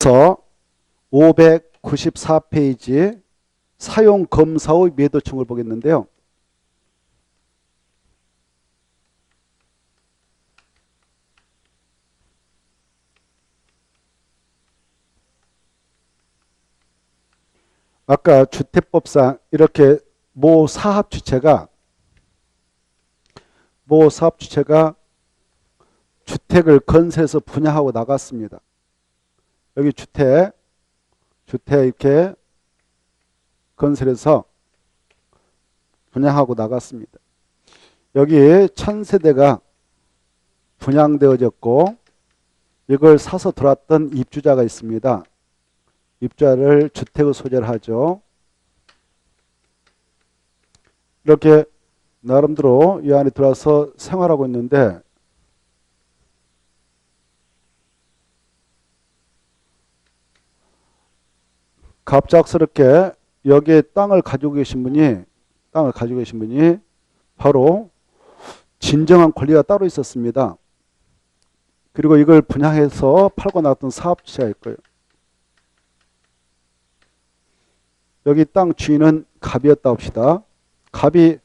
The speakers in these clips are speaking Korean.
그래서 594페이지 사용검사의 매도청을 보겠는데요. 아까 주택법상 이렇게 모 사업주체가 주택을 건설해서 분양하고 나갔습니다. 여기 주택 이렇게 건설해서 분양하고 나갔습니다. 여기 1000세대가 분양되어졌고 이걸 사서 들어왔던 입주자가 있습니다. 입주자를 주택의 소재를 하죠. 이렇게 나름대로 이 안에 들어와서 생활하고 있는데 갑작스럽게 여기에 땅을 가지고 계신 분이 바로 진정한 권리가 따로 있었습니다. 그리고 이걸 분양해서 팔고 나왔던 사업주체가 있고요. 여기 땅 주인은 갑이었다 합시다. 갑이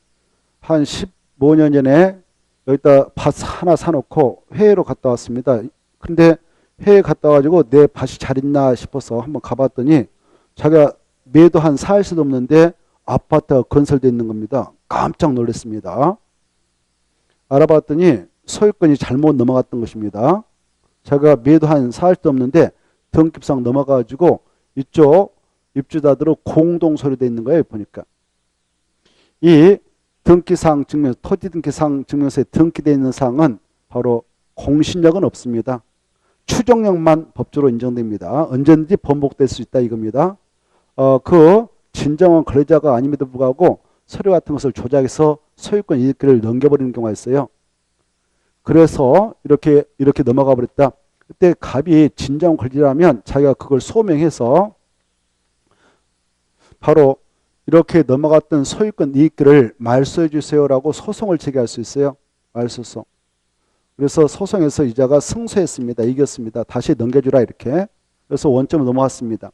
한 15년 전에 여기다 밭 하나 사놓고 회의로 갔다 왔습니다. 근데 회의에 갔다 와가지고 내 밭이 잘 있나 싶어서 한번 가봤더니 자기가 매도한 4일수도 없는데 아파트가 건설되어 있는 겁니다. 깜짝 놀랐습니다. 알아봤더니 소유권이 잘못 넘어갔던 것입니다. 자기가 매도한 4일수도 없는데 등기부상 넘어가가지고 이쪽 입주자들은 공동 소유되어 있는 거예요. 보니까 이 등기상 증명서, 토지 등기상 증명서에 등기되어 있는 사항은 바로 공신력은 없습니다. 추정력만 법적으로 인정됩니다. 언제든지 번복될 수 있다 이겁니다. 그 진정한 거래자가 아님에도 불구하고 서류 같은 것을 조작해서 소유권 이익을 넘겨버리는 경우가 있어요. 그래서 이렇게 넘어가 버렸다. 그때 갑이 진정 권리라면 자기가 그걸 소명해서 바로 이렇게 넘어갔던 소유권 이익들을 말소해 주세요라고 소송을 제기할 수 있어요. 말소송. 그래서 소송에서 이자가 승소했습니다. 이겼습니다. 다시 넘겨주라 이렇게. 그래서 원점으로 넘어갔습니다.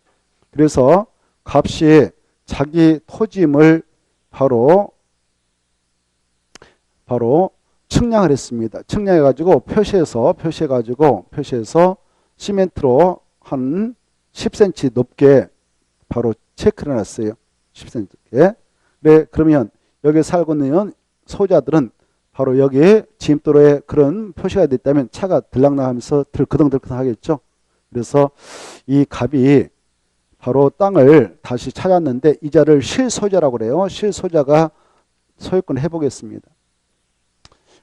그래서 갑이 자기 토지임을 바로 측량을 했습니다. 측량해가지고 표시해서 시멘트로 한 10cm 높게 바로 체크를 해놨어요. 10cm 높게. 네, 그러면 여기 살고 있는 소유자들은 바로 여기 지임도로에 그런 표시가 됐다면 차가 들락날하면서 그덩그덩 하겠죠. 그래서 이 갑이 바로 땅을 다시 찾았는데 이자를 실소유자라고 그래요. 실소유자가 소유권을 해보겠습니다.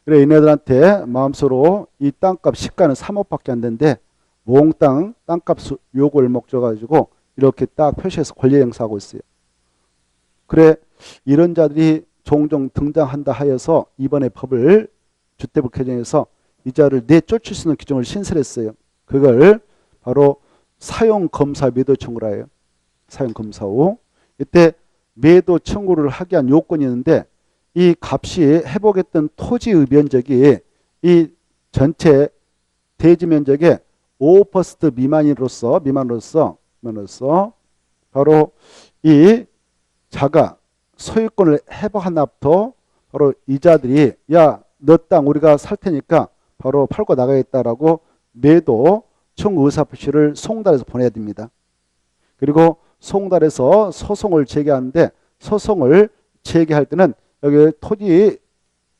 그래 얘네들한테 마음속으로 이 땅값 시가는 3억밖에 안 되는데 몽땅 땅값 요구를 목적가지고 이렇게 딱 표시해서 권리 행사하고 있어요. 그래 이런 자들이 종종 등장한다 하여서 이번에 주택법 개정에서 이자를 내쫓을 수 있는 규정을 신설했어요. 그걸 바로 사용검사 매도 청구라 해요. 사용검사후. 이때 매도 청구를 하게 한 요건이 있는데 이 값이 회복했던 토지의 면적이 이 전체 대지 면적의 5% 미만으로서 바로 이 자가 소유권을 회복한 앞부터 바로 이자들이 야, 너 땅 우리가 살 테니까 바로 팔고 나가겠다라고 매도 청구 의사표시를 송달해서 보내야 됩니다. 그리고 송달해서 소송을 제기하는데 소송을 제기할 때는 여기 토지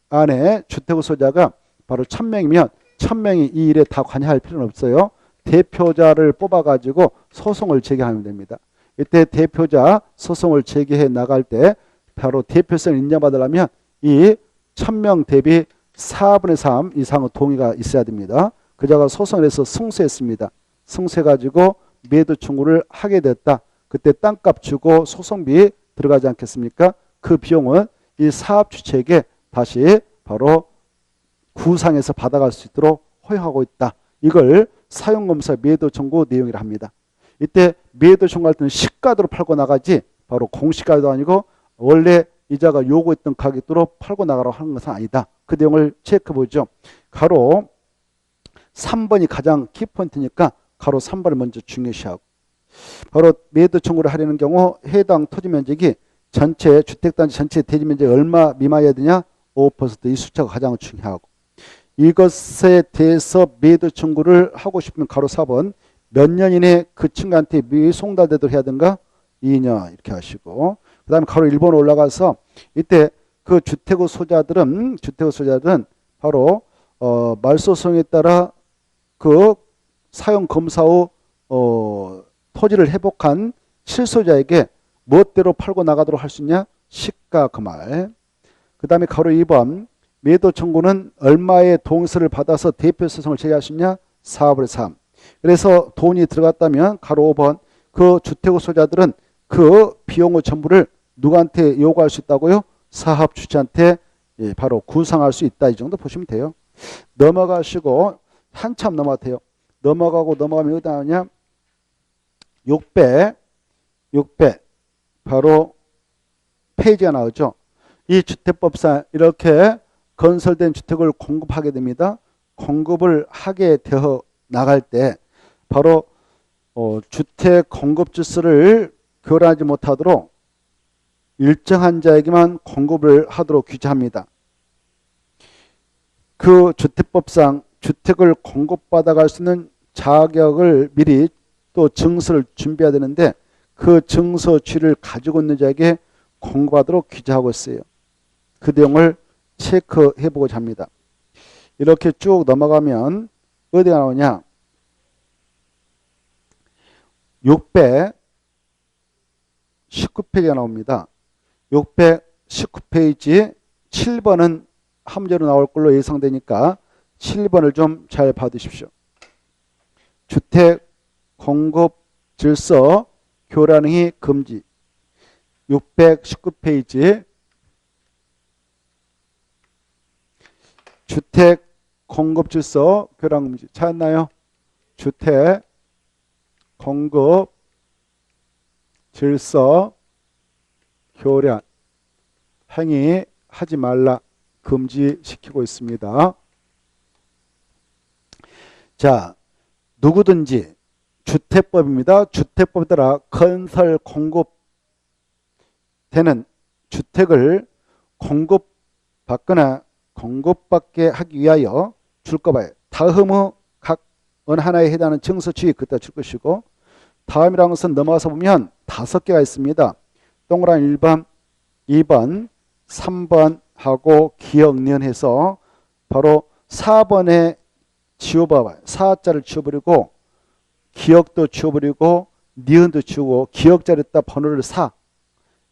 안에 주택의 소유자가 바로 1000명이면 1000명이 이 일에 다 관여할 필요는 없어요. 대표자를 뽑아가지고 소송을 제기하면 됩니다. 이때 대표자 소송을 제기해 나갈 때 바로 대표성을 인정받으려면 이 1000명 대비 4분의 3 이상의 동의가 있어야 됩니다. 그자가 소송을 해서 승소했습니다. 승소해가지고 매도 청구를 하게 됐다. 그때 땅값 주고 소송비 들어가지 않겠습니까? 그 비용은 이 사업주체에게 다시 바로 구상해서 받아갈 수 있도록 허용하고 있다. 이걸 사용검사 매도 청구 내용이라 합니다. 이때 매도 청구할 때는 시가대로 팔고 나가지 바로 공시가도 아니고 원래 이자가 요구했던 가격대로 팔고 나가라고 하는 것은 아니다. 그 내용을 체크해 보죠. 가로 3번이 가장 키포인트니까 가로 3번을 먼저 중요시하고 바로 매도 청구를 하려는 경우 해당 토지 면적이 전체 주택단지 전체 대지 면적이 얼마 미만이어야 되냐? 5%이 숫자가 가장 중요하고 이것에 대해서 매도 청구를 하고 싶으면 가로 4번 몇 년 이내 그 친구한테 미송달되도록 해야 되는가? 2년 이렇게 하시고 그 다음에 가로 1번 올라가서 이때 그 주택의 소자들은 바로 말소송에 따라 그 사용 검사 후 토지를 회복한 실소자에게 무엇대로 팔고 나가도록 할 수 있냐? 시가 그 말. 그 다음에 가로 2번 매도 청구는 얼마의 동의서를 받아서 대표 소송을 제기할 수 있냐? 4분의 3. 그래서 돈이 들어갔다면 가로 5번 그 주택의 소자들은 그 비용의 전부를 누구한테 요구할 수 있다고요? 사업 주체한테 바로 구상할 수 있다. 이 정도 보시면 돼요. 넘어가시고 한참 넘어가요. 넘어가면 어디다 하냐? 600 바로 페이지가 나오죠. 이 주택법상 이렇게 건설된 주택을 공급하게 됩니다. 공급을 하게 되어 나갈 때 바로 주택 공급 질서를 교란하지 못하도록 일정한 자에게만 공급을 하도록 규제합니다. 그 주택법상 주택을 공급받아갈 수 있는 자격을 미리 또 증서를 준비해야 되는데 그 증서 취를 가지고 있는 자에게 공급하도록 규제하고 있어요. 그 내용을 체크해보고자 합니다. 이렇게 쭉 넘어가면 어디가 나오냐? 619페이지가 나옵니다. 619페이지 7번은 함재로 나올 걸로 예상되니까 7번을 좀 잘 봐두십시오. 주택 공급 질서 교란 행위 금지 619페이지 주택 공급 질서 교란 금지 찾았나요? 주택 공급 질서 교란 행위 하지 말라 금지시키고 있습니다. 자, 누구든지 주택법입니다. 주택법에 따라 건설 공급되는 주택을 공급받거나 공급받게 하기 위하여 줄 거봐요. 다음의 각 어느 하나에 해당하는 증서취 그때 줄 것이고 다음이라는 것은 넘어가서 보면 5개가 있습니다. 동그라미 1번, 2번, 3번 하고 기억니은해서 바로 4번에 지워봐봐요. 4자를 지워버리고 기억도 지워버리고 니은도 지우고 기억자리에다 번호를 4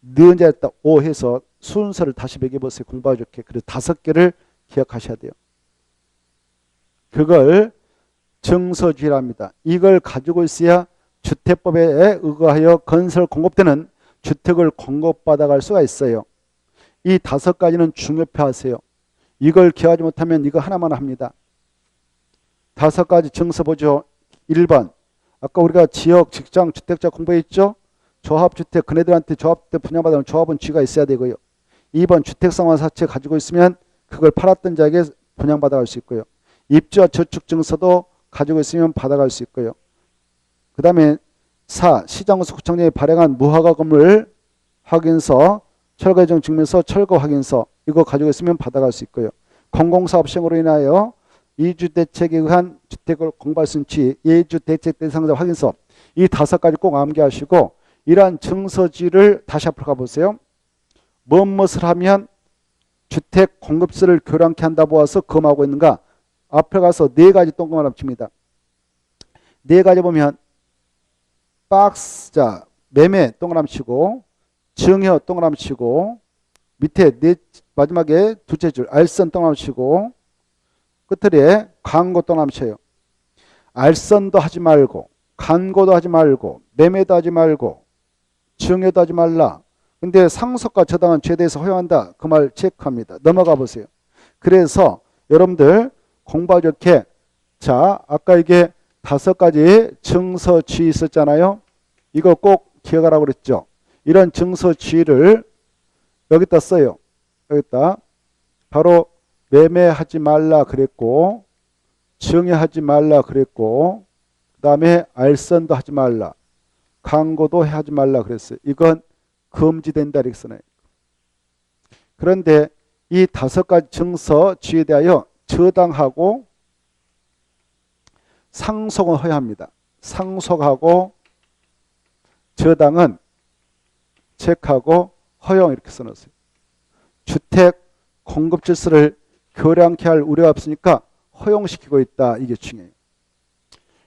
니은자리에다 5 해서 순서를 다시 매겨보세요. 공부하기 좋게. 그래서 5개를 기억하셔야 돼요. 그걸 증서주의라 합니다. 이걸 가지고 있어야 주택법에 의거하여 건설 공급되는 주택을 공급받아갈 수가 있어요. 이 5가지는 중요표 하세요. 이걸 기억하지 못하면 이거 하나만 합니다. 5가지 증서 보죠. 1번 아까 우리가 지역, 직장, 주택자 공부했죠. 조합주택, 그네들한테 조합주택 분양받으면 조합은 쥐가 있어야 되고요. 2번 주택상환사채 가지고 있으면 그걸 팔았던 자에게 분양받아갈 수 있고요. 입주와 저축증서도 가지고 있으면 받아갈 수 있고요. 그 다음에 4. 시장구청장이 발행한 무허가 건물 확인서, 철거예정 증명서, 철거 확인서 이거 가지고 있으면 받아갈 수 있고요. 공공사업 시행으로 인하여 이주대책에 의한 주택을 공부할 수 있는 취, 예주대책 대상자 확인서 이 5가지 꼭 암기하시고 이러한 증서지를 다시 앞으로 가보세요. 무엇을 하면 주택 공급세를 교량케 한다 보아서 검하고 있는가? 앞에 가서 4가지 동그라미 칩니다. 4가지 보면 박스, 자, 매매 동그라미 치고 증여 동그라미 치고 밑에 마지막에 두째 줄 알선 동그라미 치고 끝에 광고 동그라미 쳐요. 알선도 하지 말고 광고도 하지 말고 매매도 하지 말고 증여도 하지 말라. 근데 상속과 저당은 죄대에서 허용한다. 그 말 체크합니다. 넘어가 보세요. 그래서 여러분들 공부하기 좋게 자 아까 이게 5가지 증서주의 있었잖아요. 이거 꼭 기억하라고 그랬죠. 이런 증서주의를 여기다 써요. 여기다 바로 매매하지 말라 그랬고 증여하지 말라 그랬고 그 다음에 알선도 하지 말라. 광고도 하지 말라 그랬어요. 이건 금지된다 이렇게 써놔요. 그런데 이 5가지 증서 지에 대하여 저당하고 상속은 허용합니다. 상속하고 저당은 체크하고 허용 이렇게 써놨어요. 주택 공급 질서를 교량케 할 우려가 없으니까 허용시키고 있다. 이게 중요해요.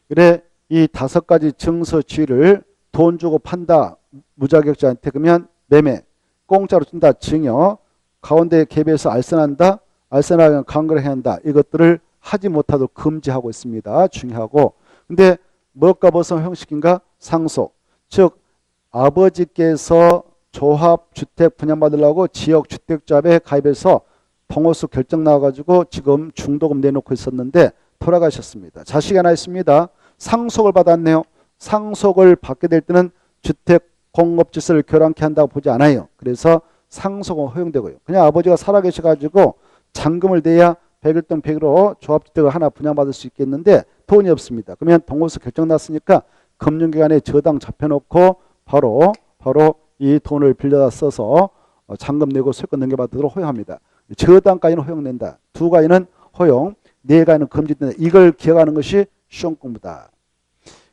그래 이 5가지 증서 지위를 돈 주고 판다. 무자격자한테 그러면 매매, 공짜로 준다. 증여, 가운데 갭에서 알선한다. 알선하면 강거를 해야 한다. 이것들을 하지 못하도록 금지하고 있습니다. 중요하고. 근데 뭐가 벗어 허용시킨가? 상속. 즉 아버지께서 조합주택 분양받으려고 지역주택조합에 가입해서 동호수 결정 나와가지고 지금 중도금 내놓고 있었는데 돌아가셨습니다. 자식이 하나 있습니다. 상속을 받았네요. 상속을 받게 될 때는 주택 공급 질서를 교량케 한다고 보지 않아요. 그래서 상속은 허용되고요. 그냥 아버지가 살아계셔가지고 잔금을 내야 100일 100으로 조합주택을 하나 분양받을 수 있겠는데 돈이 없습니다. 그러면 동호수 결정 났으니까 금융기관에 저당 잡혀놓고 바로 이 돈을 빌려다 써서 잔금 내고 소유권 넘겨받도록 허용합니다. 저당까지는 허용된다. 2가지는 허용, 4가지는 금지된다. 이걸 기억하는 것이 시험 공부다.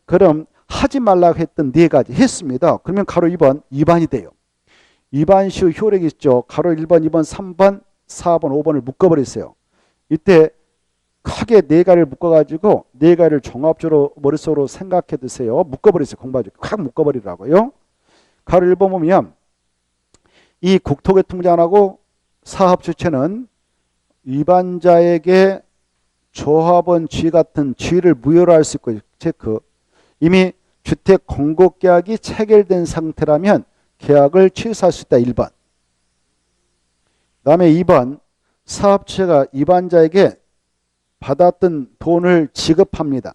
그럼 하지 말라고 했던 4가지 했습니다. 그러면 가로 2번 위반이 돼요. 위반시효 효력이 있죠. 가로 1번, 2번, 3번, 4번, 5번을 묶어버렸어요. 이때 크게 4가지를 묶어가지고 4가지를 종합적으로 머릿속으로 생각해 두세요. 묶어버리세요. 공부하죠. 확 묶어버리라고요. 가로 1번 보면 이 국토교통부장하고 사업주체는 위반자에게 조합원 지위 같은 지위를 무효로 할 수 있고 체크. 이미 주택 공급 계약이 체결된 상태라면 계약을 취소할 수 있다. 1번. 그 다음에 2번 사업체가 위반자에게 받았던 돈을 지급합니다.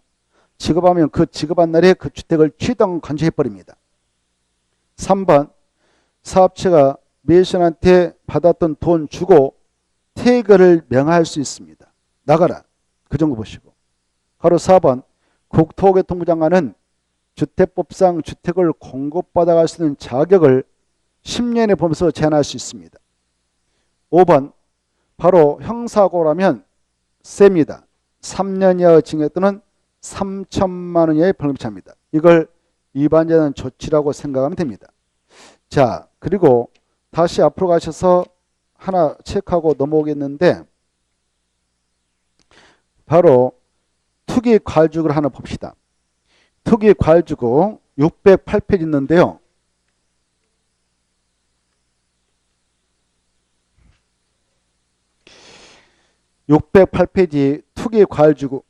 지급하면 그 지급한 날에 그 주택을 취득 간주해버립니다. 3번 사업체가 매수인한테 받았던 돈 주고 퇴거를 명할 수 있습니다. 나가라. 그 정도 보시고. 바로 4번 국토교통부 장관은 주택법상 주택을 공급받아갈 수 있는 자격을 10년에 보면서 제한할 수 있습니다. 5번 바로 형사고라면 셉니다. 3년 이하의 징역 또는 3천만 원 이하의 벌금이 찹니다. 이걸 위반자는 조치라고 생각하면 됩니다. 자, 그리고 다시 앞으로 가셔서 하나 체크하고 넘어오겠는데 바로 투기 과일주구를 하나 봅시다. 투기 과일주구 608페이지 있는데요. (608페이지) 투기 과일주구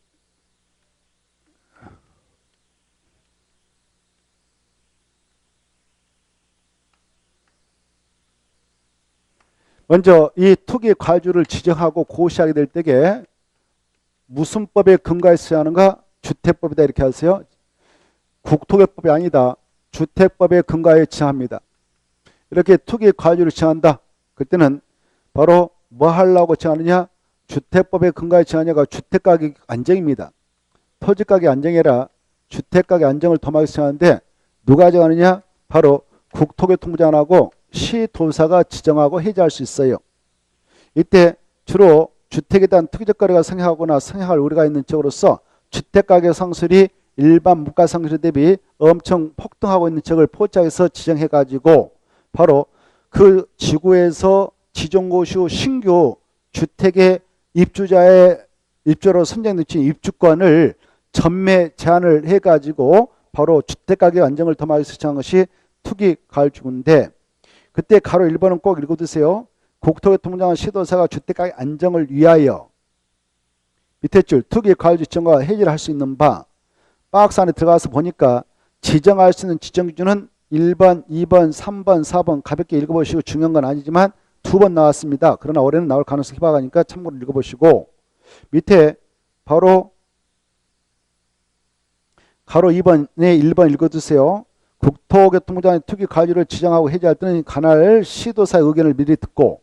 먼저 이 투기 과일주를 지정하고 고시하게 될 때에 무슨 법에 근거해서 하는가? 주택법이다 이렇게 하세요. 국토교법이 아니다. 주택법에 근거하여 지정합니다. 이렇게 투기 과일주를 지정한다. 그때는 바로 뭐 하려고 지정하느냐? 주택법에 근거하여 지정하냐가 주택가격 안정입니다. 토지가격 안정해라. 주택가격 안정을 도모하기 지정하는데 누가 정하느냐? 바로 국토교통부 장관하고 시도사가 지정하고 해제할 수 있어요. 이때 주로 주택에 대한 투기적 거래가 성행하거나 성행할 우려가 있는 쪽으로서 주택가격 상승이 일반 물가 상승 대비 엄청 폭등하고 있는 쪽을 포착해서 지정해가지고 바로 그 지구에서 지정고시 후 신규 주택의 입주로 선정된 입주권을 전매 제한을 해가지고 바로 주택가격 안정을 도모하기 위해서 지정한 것이 투기 과일주구인데 그때 가로 1번은 꼭 읽어두세요. 국토교통부장관 시도사가 주택가격 안정을 위하여 밑에 줄 투기 과일주 지정과 해지를 할 수 있는 바 박스 안에 들어가서 보니까 지정할 수 있는 지정 기준은 1번, 2번, 3번, 4번 가볍게 읽어보시고 중요한 건 아니지만 2번 나왔습니다. 그러나 올해는 나올 가능성이 희박하니까 참고로 읽어보시고 밑에 바로 가로 2번에 1번 읽어두세요. 국토교통부장관이 투기 과일주를 지정하고 해제할 때는 관할 시도사의 의견을 미리 듣고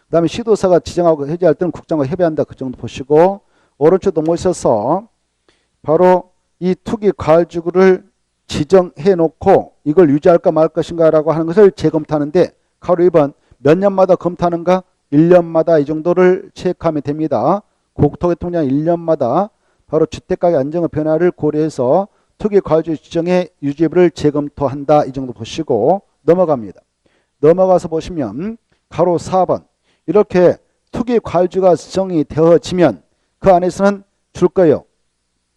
그 다음에 시도사가 지정하고 해제할 때는 국장과 협의한다. 그 정도 보시고 오른쪽 넘어오셔서 바로 이 투기 과열지구를 지정해 놓고 이걸 유지할까 말 것인가 라고 하는 것을 재검토하는데 가로 2번 몇 년마다 검토하는가? 1년마다 이 정도를 체크하면 됩니다. 국토교통량 1년마다 바로 주택가격 안정의 변화를 고려해서 투기 과열지구 지정의 유지 여부를 재검토한다. 이 정도 보시고 넘어갑니다. 넘어가서 보시면 가로 4번 이렇게 투기 과열지구가 지정이 되어지면 그 안에서는 줄 거예요.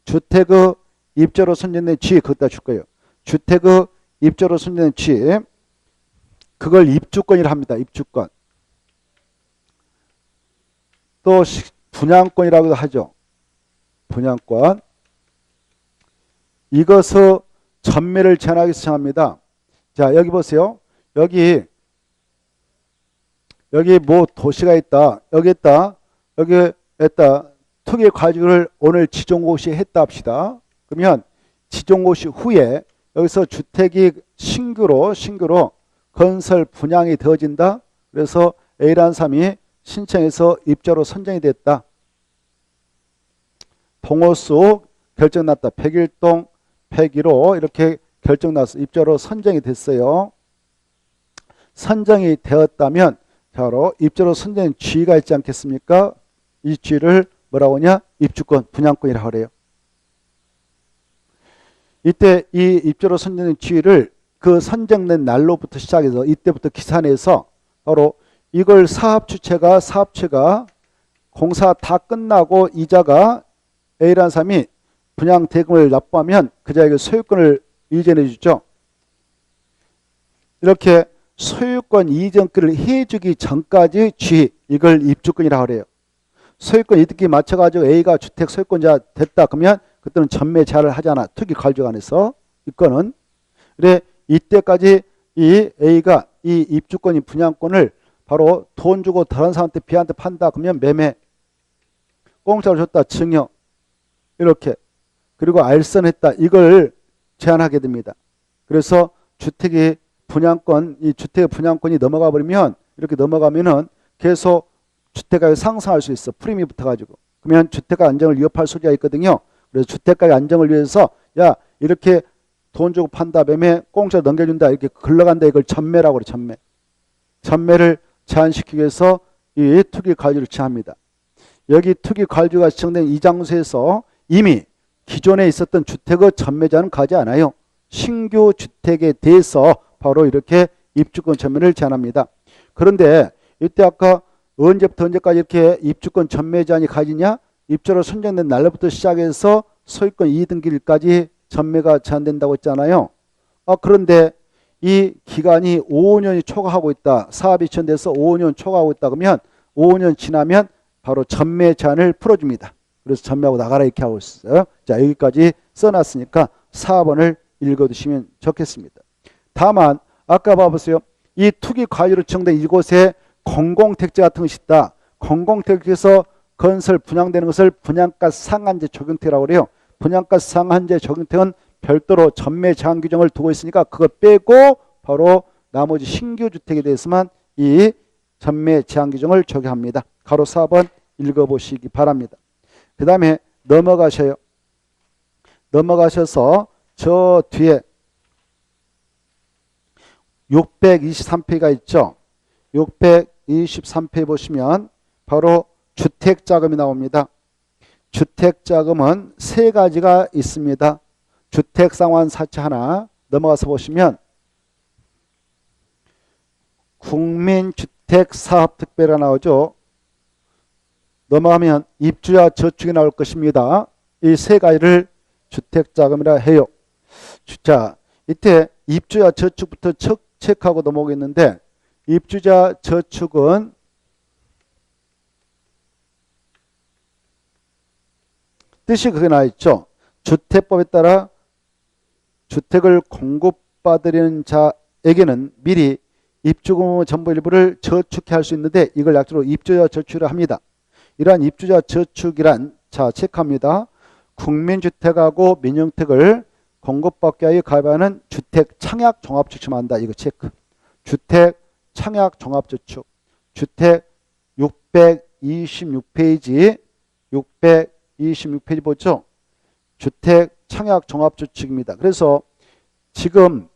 주택의 입주로 선정된 지위 그것다 줄 거예요. 주택의 입주로 선정된 지위 그걸 입주권이라 합니다. 입주권. 또 분양권이라고도 하죠. 분양권. 이것의 전매를 제한하기 위해서 정합니다. 자, 여기 보세요. 여기 뭐 도시가 있다. 여기 있다. 여기 있다. 투기 과열지구를 오늘 지정고시 했다 합시다. 그러면 지정고시 후에 여기서 주택이 신규로 건설 분양이 되어진다. 그래서 A라는 사람이 신청해서 입주로 선정이 됐다. 동호수 결정났다. 101동 101호 이렇게 결정났어. 입주로 선정이 됐어요. 선정이 되었다면 바로 입주로 선정된 지위가 있지 않겠습니까? 이 지위를 뭐라고 하냐? 입주권, 분양권이라고 그래요. 이때 이 입주로 선정된 지위를 그 선정된 날로부터 시작해서 이때부터 기산해서 바로 이걸 사업주체가 공사 다 끝나고 이자가 A라는 사람이 분양 대금을 납부하면 그자에게 소유권을 이전해 주죠. 이렇게 소유권 이전권을 해주기 전까지 지위 이걸 입주권이라고 그래요. 소유권 이득기 맞춰가지고 A가 주택 소유권자 됐다 그러면 그때는 전매 제한을 하잖아. 투기 과열지구 안에서 이 건은. 그래 이때까지 이 A가 이 입주권이 분양권을 바로 돈 주고 다른 사람한테 B한테 판다 그러면 매매. 공짜로 줬다 증여. 이렇게. 그리고 알선했다. 이걸 제한하게 됩니다. 그래서 주택의 분양권, 이 주택의 분양권이 넘어가 버리면 이렇게 넘어가면은 계속 주택가격이 상승할 수 있어. 프리미엄이 붙어가지고. 그러면 주택가 안정을 위협할 소지가 있거든요. 그래서 주택가격 안정을 위해서 야 이렇게 돈 주고 판다 매매 공짜로 넘겨준다 이렇게 흘러간다 이걸 전매라고 그래. 전매. 전매를 제한시키기 위해서 이 투기 과열지구를 제한합니다. 여기 투기 과열지구가 지정된 이 장소에서 이미 기존에 있었던 주택의 전매자는 가지 않아요. 신규 주택에 대해서 바로 이렇게 입주권 전매를 제한합니다. 그런데 이때 아까 언제부터 언제까지 이렇게 입주권 전매 제한이 가지냐? 입주로 선정된 날로부터 시작해서 소유권 이등기일까지 전매가 제한된다고 했잖아요. 그런데 이 기간이 5년이 초과하고 있다. 사업이 지연돼서 5년 초과하고 있다. 그러면 5년 지나면 바로 전매 제한을 풀어줍니다. 그래서 전매하고 나가라 이렇게 하고 있어요. 자, 여기까지 써놨으니까 4번을 읽어두시면 좋겠습니다. 다만 아까 봐보세요. 이 투기 과열지구로 지정된 이곳에 공공택지 같은 것이 있다. 공공택지에서 건설 분양되는 것을 분양가 상한제 적용택이라고 그래요. 분양가 상한제 적용택은 별도로 전매 제한 규정을 두고 있으니까 그거 빼고 바로 나머지 신규 주택에 대해서만 이 전매 제한 규정을 적용합니다. 가로 4번 읽어보시기 바랍니다. 그 다음에 넘어가셔요. 넘어가셔서 저 뒤에 623페이지가 있죠. 623페이지 보시면 바로 주택자금이 나옵니다. 주택자금은 세 가지가 있습니다. 주택상환사채 하나 넘어가서 보시면 국민주택사업특별회가 나오죠. 넘어가면 입주자 저축이 나올 것입니다. 이 세 가지를 주택자금이라 해요. 자, 이때 입주자 저축부터 체크하고 넘어오겠는데 입주자 저축은 뜻이 그게 나와 있죠. 주택법에 따라 주택을 공급받으려는 자에게는 미리 입주금 전부 일부를 저축해 할 수 있는데 이걸 약자로 입주자 저축이라 합니다. 이러한 입주자 저축이란 자 체크합니다. 국민주택하고 민영택을 공급받기 위하여 가입하는 주택 청약 종합저축한다. 이거 체크. 주택 청약 종합저축. 주택 626페이지 626페이지 보죠. 주택 청약 종합저축입니다. 그래서 지금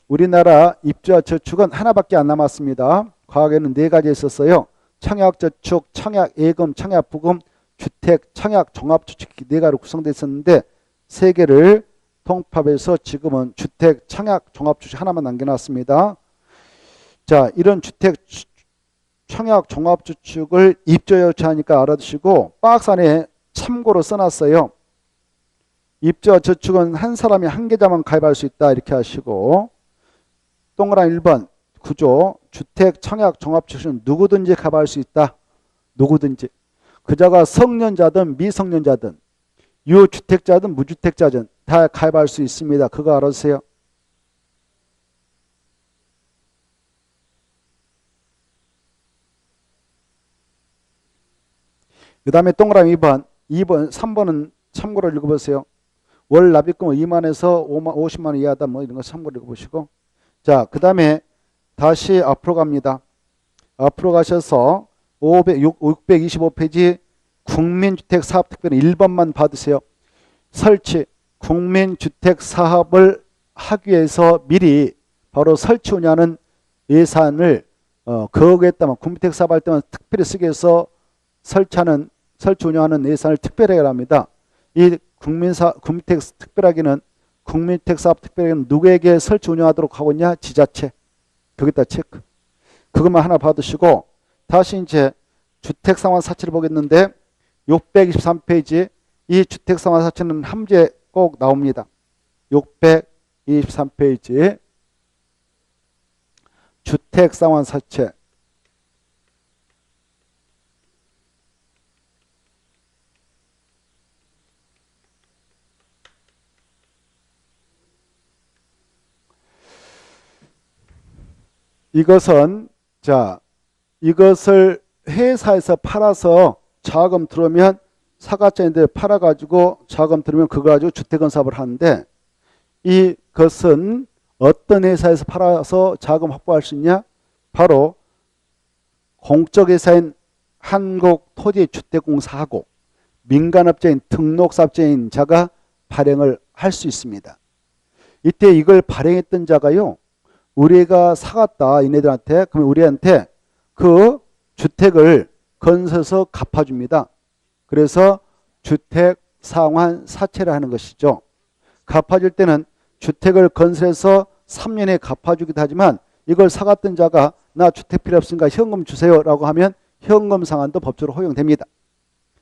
우리나라 입주와 저축은 하나밖에 안 남았습니다. 과거에는 4가지 있었어요. 청약저축, 청약예금, 청약부금, 주택, 청약종합저축 4가지로 구성되어 있었는데 3개를 통합해서 지금은 주택, 청약종합저축 하나만 남겨놨습니다. 자, 이런 주택, 청약종합저축을 입주여주하니까 알아두시고 박스 안에 참고로 써놨어요. 입주와 저축은 한 사람이 한 계좌만 가입할 수 있다 이렇게 하시고, 동그라미 1번 구조 주택 청약 종합저축은 누구든지 가입할 수 있다. 누구든지. 그자가 성년자든 미성년자든 유주택자든 무주택자든 다 가입할 수 있습니다. 그거 알아주세요. 그 다음에 동그라미 2번 3번은 참고로 읽어보세요. 월 납입금은 2만에서 50만 원 이하다 뭐 이런 거 참고로 읽어보시고, 자, 그 다음에 다시 앞으로 갑니다. 앞으로 가셔서 625페이지 국민주택사업특별히 1번만 받으세요. 설치, 국민주택사업을 하기 위해서 미리 바로 설치 운영하는 예산을 거기에 따면 국민주택사업 할 때만 특별히 쓰기 위해서 설치 운영하는 예산을 특별하게 합니다. 이 국민주택 특별하기는 국민주택사업 특별하기는 누구에게 설치 운영하도록 하고 있냐? 지자체. 거기다 체크. 그것만 하나 받으시고 다시 이제 주택상환 사치를 보겠는데 623페이지 이 주택상환 사치는 함재 꼭 나옵니다. 623페이지 주택상환 사채. 이것은 자, 이것을 회사에서 팔아서 자금 들어오면 사과자인데 팔아가지고 자금 들어오면 그거 가지고 주택건사업을 하는데, 이것은 어떤 회사에서 팔아서 자금 확보할 수 있냐? 바로 공적회사인 한국토지주택공사하고 민간업자인 등록사업자인 자가 발행을 할 수 있습니다. 이때 이걸 발행했던 자가요, 우리가 사갔다 이네들한테, 그러면 우리한테 그 주택을 건설해서 갚아줍니다. 그래서 주택 상환 사채를 하는 것이죠. 갚아줄 때는 주택을 건설해서 3년에 갚아주기도 하지만 이걸 사갔던 자가 나 주택 필요 없으니까 현금 주세요 라고 하면 현금 상환도 법적으로 허용됩니다.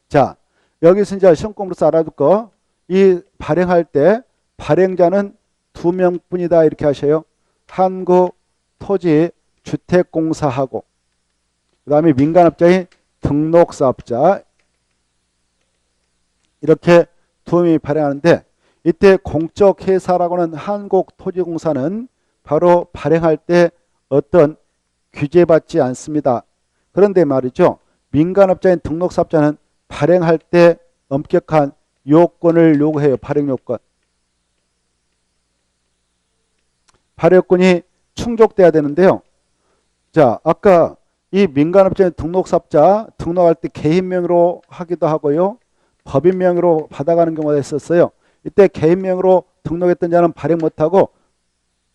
자, 여기서 이제 시험 공부로서 알아둘 거, 이 발행할 때 발행자는 2명뿐이다 이렇게 하셔요. 한국토지주택공사하고 그 다음에 민간업자인 등록사업자, 이렇게 2명이 발행하는데, 이때 공적회사라고는 한국토지공사는 바로 발행할 때 어떤 규제받지 않습니다. 그런데 말이죠, 민간업자인 등록사업자는 발행할 때 엄격한 요건을 요구해요. 발행요건. 발행요건이 충족돼야 되는데요. 자, 아까 이 민간업자인 등록사업자 등록할 때 개인명으로 하기도 하고요, 법인명으로 받아가는 경우가 있었어요. 이때 개인명으로 등록했던 자는 발행 못하고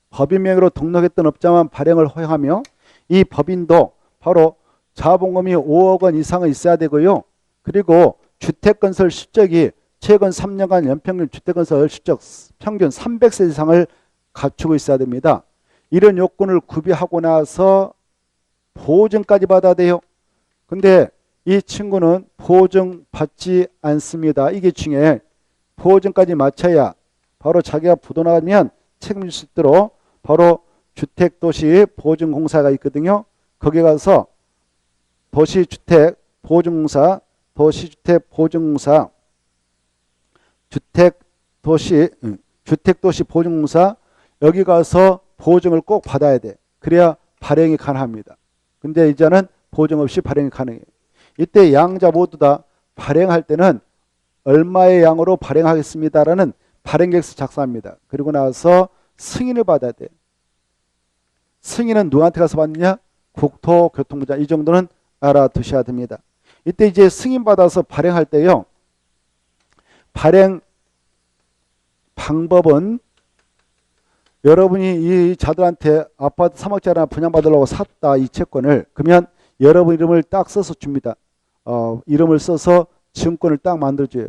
법인명으로 등록했던 업자만 발행을 허용하며, 이 법인도 바로 자본금이 5억 원 이상은 있어야 되고요. 그리고 주택건설 실적이 최근 3년간 연평균 주택건설 실적 평균 300세 이상을 갖추고 있어야 됩니다. 이런 요건을 구비하고 나서 보증까지 받아야 돼요. 근데 이 친구는 보증 받지 않습니다. 이게 중요해. 보증까지 마쳐야 바로 자기가 부도나가면 책임질 수 있도록 바로 주택도시보증공사가 있거든요. 거기 가서 도시주택보증공사, 주택도시보증공사 여기 가서 보증을 꼭 받아야 돼. 그래야 발행이 가능합니다. 근데 이제는 보증 없이 발행이 가능해요. 이때 양자 모두 다 발행할 때는 얼마의 양으로 발행하겠습니다라는 발행계획서 작성합니다. 그리고 나서 승인을 받아야 돼. 승인은 누구한테 가서 받느냐? 국토교통부자. 이 정도는 알아두셔야 됩니다. 이때 이제 승인 받아서 발행할 때요, 발행 방법은 여러분이 이 자들한테 아파트 3억짜리 분양받으려고 샀다 이 채권을. 그러면 여러분 이름을 딱 써서 줍니다. 이름을 써서 증권을 딱 만들어줘요.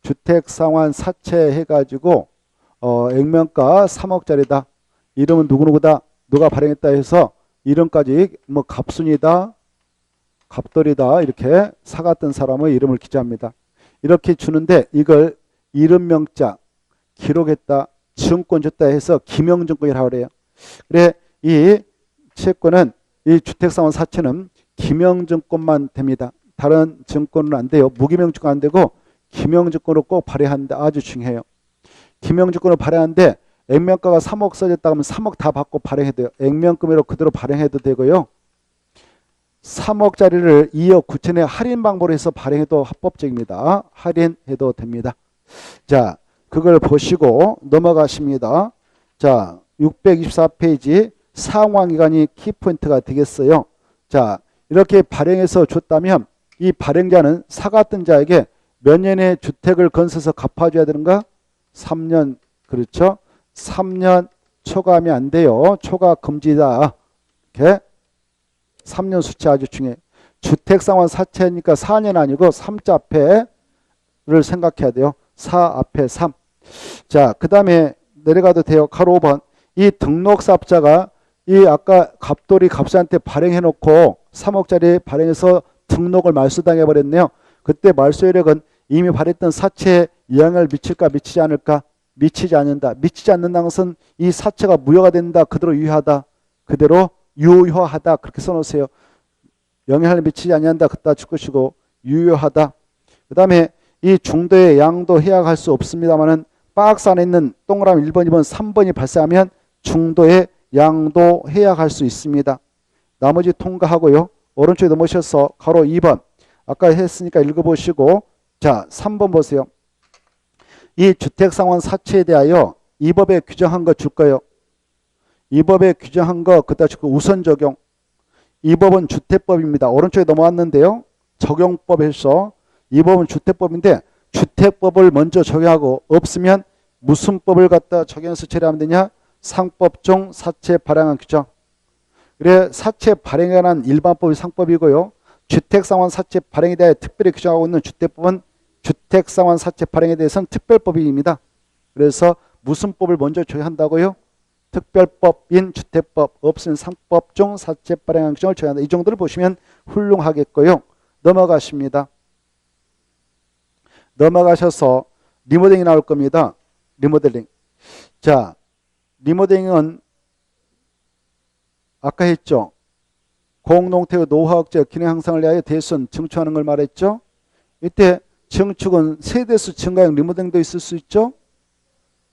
주택상환 사채 해가지고 액면가 3억짜리다. 이름은 누구누구다. 누가 발행했다 해서 이름까지 뭐 갑순이다, 갑돌이다 이렇게 사갔던 사람의 이름을 기재합니다. 이렇게 주는데 이걸 이름명자 기록했다, 증권 줬다 해서 기명증권이라고 그래요. 그래 이 채권은 이 주택상환 사채는 기명증권만 됩니다. 다른 증권은 안 돼요. 무기명증권 안 되고 기명증권으로 꼭 발행하는데 아주 중요해요. 기명증권으로 발행하는데 액면가가 3억 써졌다 하면 3억 다 받고 발행해도 돼요. 액면금으로 그대로 발행해도 되고요. 3억짜리를 2억 9천에 할인 방법으로 해서 발행해도 합법적입니다. 할인해도 됩니다. 자, 그걸 보시고 넘어가십니다. 자, 624페이지 상환기간이 키포인트가 되겠어요. 자, 이렇게 발행해서 줬다면 이 발행자는 사갔던 자에게 몇 년의 주택을 건설해서 갚아줘야 되는가? 3년. 그렇죠? 3년 초과하면 안 돼요. 초과 금지다. 이렇게 3년 수치 아주 중요해. 주택상환 사채니까 4년 아니고 3자 앞에를 생각해야 돼요. 4 앞에 3. 자, 그 다음에 내려가도 돼요. 가로 5번. 이 등록사업자가 이 아까 갑돌이 갑수한테 발행해놓고 3억짜리 발행해서 등록을 말소당해버렸네요. 그때 말소이력은 이미 발행했던 사채에 영향을 미칠까 미치지 않을까? 미치지 않는다. 미치지 않는다는 것은 이 사채가 무효가 된다. 그대로 유효하다. 그대로 유효하다. 그렇게 써놓으세요. 영향을 미치지 않는다. 그따 줄 것이고 유효하다. 그 다음에 이 중도에 양도 해약할 수 없습니다만은 박스 안에 있는 동그라미 1번, 2번, 3번이 발생하면 중도에 양도 해약할 수 있습니다. 나머지 통과하고요. 오른쪽에 넘으셔서 가로 2번. 아까 했으니까 읽어보시고 자 3번 보세요. 이 주택상환 사채에 대하여 이 법에 규정한 거 줄 거예요. 이 법에 규정한 거 그다 줄 거 우선 적용. 이 법은 주택법입니다. 오른쪽에 넘어왔는데요. 적용법에서 이 법은 주택법인데 주택법을 먼저 적용하고 없으면 무슨 법을 갖다 적용해서 처리하면 되냐? 상법중 사채 발행한 규정. 그래 사채 발행에 관한 일반법이 상법이고요. 주택상환 사채 발행에 대해 특별히 규정하고 있는 주택법은 주택상환 사채 발행에 대해서는 특별법입니다. 그래서 무슨 법을 먼저 적용한다고요? 특별법인 주택법 없으면 상법중 사채 발행한 규정을 적용한다. 이 정도를 보시면 훌륭하겠고요. 넘어가십니다. 넘어가셔서 리모델링이 나올 겁니다. 리모델링. 자, 리모델링은 아까 했죠. 공동택의 노후화학적 기능 향상을 위하여 대선 증축하는 걸 말했죠. 이때 증축은 세대수 증가형 리모델링도 있을 수 있죠.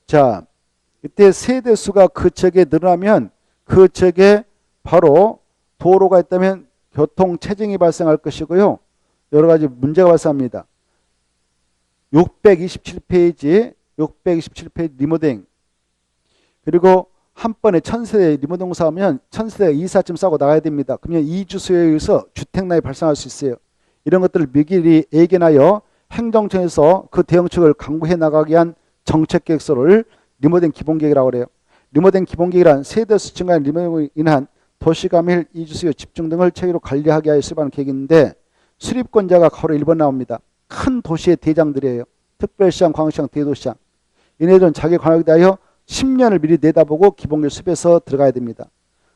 자, 이때 세대수가 그 척에 늘어나면 그 척에 바로 도로가 있다면 교통 체증이 발생할 것이고요. 여러 가지 문제가 발생합니다. 627페이지 리모델링. 그리고 한 번에 1000세대 리모델링 사하면 1000세대 이사쯤 싸고 나가야 됩니다. 그러면 이주소에 의해서 주택난이 발생할 수 있어요. 이런 것들을 미리 예견하여 행정청에서 그 대응책을 강구해 나가기 위한 정책계획서를 리모델링 기본계획이라고 그래요. 리모델링 기본계획이란 세대수 증가한 리모델링으로 인한 도시감일 이주수요 집중 등을 체계로 관리하기 위하여 수립하는 계획인데 수립권자가 가로 1번 나옵니다. 큰 도시의 대장들이에요. 특별시장, 광역시장, 대도시장. 이네들은 자기 관역에 대하여 10년을 미리 내다보고 기본계획 수립해서 들어가야 됩니다.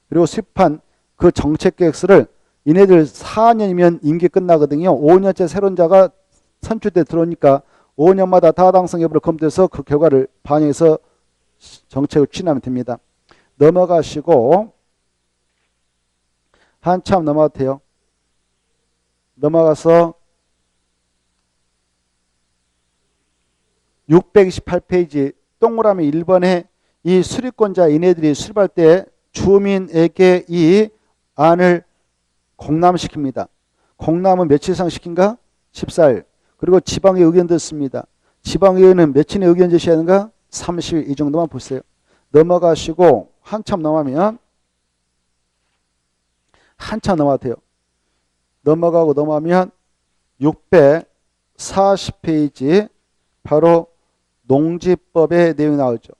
그리고 수립한 그 정책계획서를 이네들 4년이면 임기 끝나거든요. 5년째 새로운 자가 선출돼 들어오니까 5년마다 타당성 여부를 검토해서 그 결과를 반영해서 정책을 추진하면 됩니다. 넘어가시고 한참 넘어가도 돼요. 넘어가서 628페이지 동그라미 1번에 이 수립권자 이네들이 수립할 때 주민에게 이 안을 공람시킵니다. 공람은 며칠 이상 시킨가? 14일. 그리고 지방의 의견 듣습니다. 지방의회는 며칠의 의견 제시해야 하는가? 30일. 이 정도만 보세요. 넘어가시고 한참 넘어가면 한참 넘어가도 돼요. 넘어가고 넘어가면 640페이지 바로 농지법의 내용이 나오죠.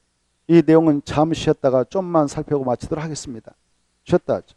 이 내용은 잠시 쉬었다가 좀만 살펴보고 마치도록 하겠습니다. 쉬었다 하죠.